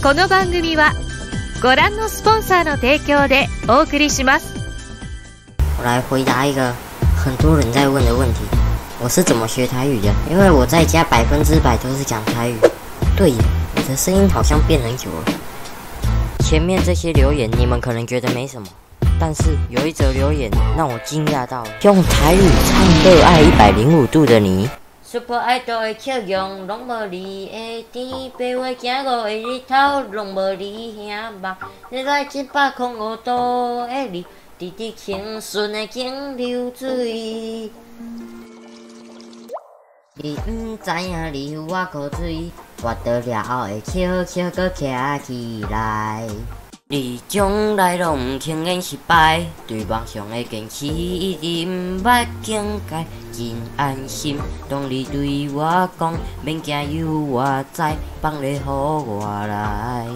この番組はご覧のスポンサーの提供でお送りします。我来回答一个很多人在问的问题：我是怎么学台语的？因为我在家100%都是讲台语。对耶，我的声音好像变很久了。前面这些留言你们可能觉得没什么，但是有一则留言让我惊讶到了，用台语唱热爱105度的你。Super Idol 的笑容，拢无你的甜，白话行5个日头，拢无你兄目。热爱105度的你，直直清纯的景流水。你毋知影你有我口水，活到了后会笑笑搁徛起来。你从来拢毋轻言失败，对梦想的坚持一直毋捌境界，真安心。当你对我讲，免惊有我在，放咧予我来，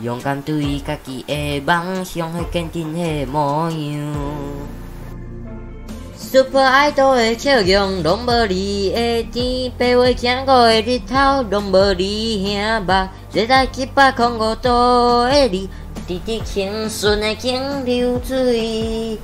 勇敢对家己的梦想，迄坚定迄模样。Super Idol 的笑容，拢无你的甜，白话行5个日头，拢无你兄目。热爱105度的你，直直清纯的景流水。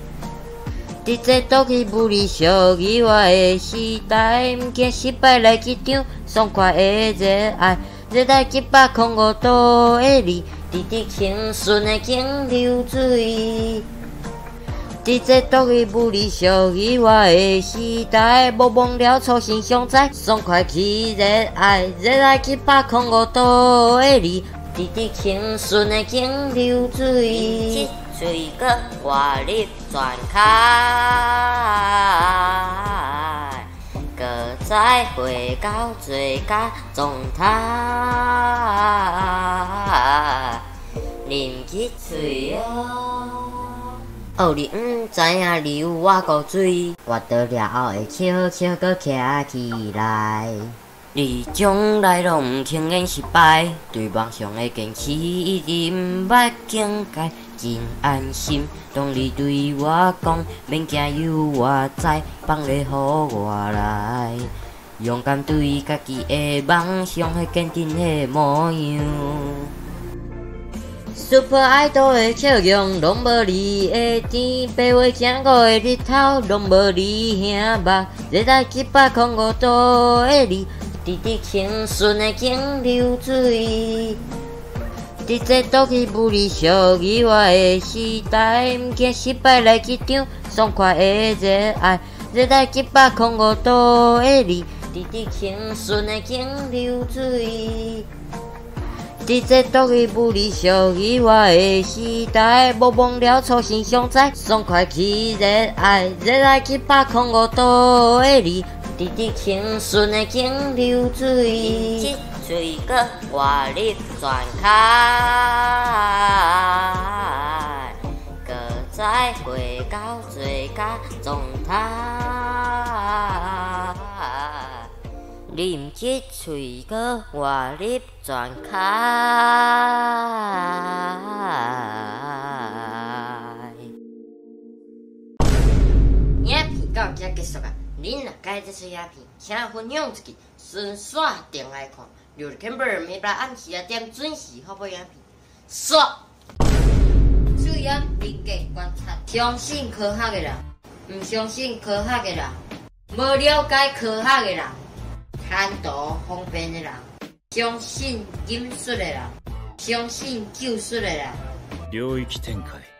伫这倒去不离俗意外的时代，毋惊失败来一场爽快的热爱。热爱105度的你，直直清纯的景流水。伫这倒去不离俗意外的时代，无忘了初心所在，爽快去热爱。热爱105度的你，直直清纯的景流水。水果活力全开，搁再回到最佳状态，啉起水哦，你毋知影你有我口水，活到了后会笑笑搁徛起来。你从来拢毋轻言失败，对梦想的坚持一直毋捌境界，真安心。当你对我讲，免惊有我在，放咧予我来，勇敢对家己的梦想，迄坚定迄模样。Super Idol 的笑容，拢无你的甜，白话行5个日头，拢无你兄目。热爱105度的你，直直清纯的景流水。伫这倒去不离俗意外的时代，毋惊失败来一场爽快的热爱。热爱105度的你，直直清纯的景流水。伫这倒去不离俗意外的时代，无忘了初心所在，爽快去热爱。热爱105度的你，直直清纯的景流水。水果活力全开，搁再回到最佳状态，啉起水果活力全开。影片到这结束啊！恁若介这出影片，请分享出去，顺续订来看。留着 camera 每摆按时点准时发布影片，刷！注意严格观察，相信科学的人，唔相信科学的人，无了解科学的人，贪图方便的人，相信技术的人，相信技术的人。領域展開。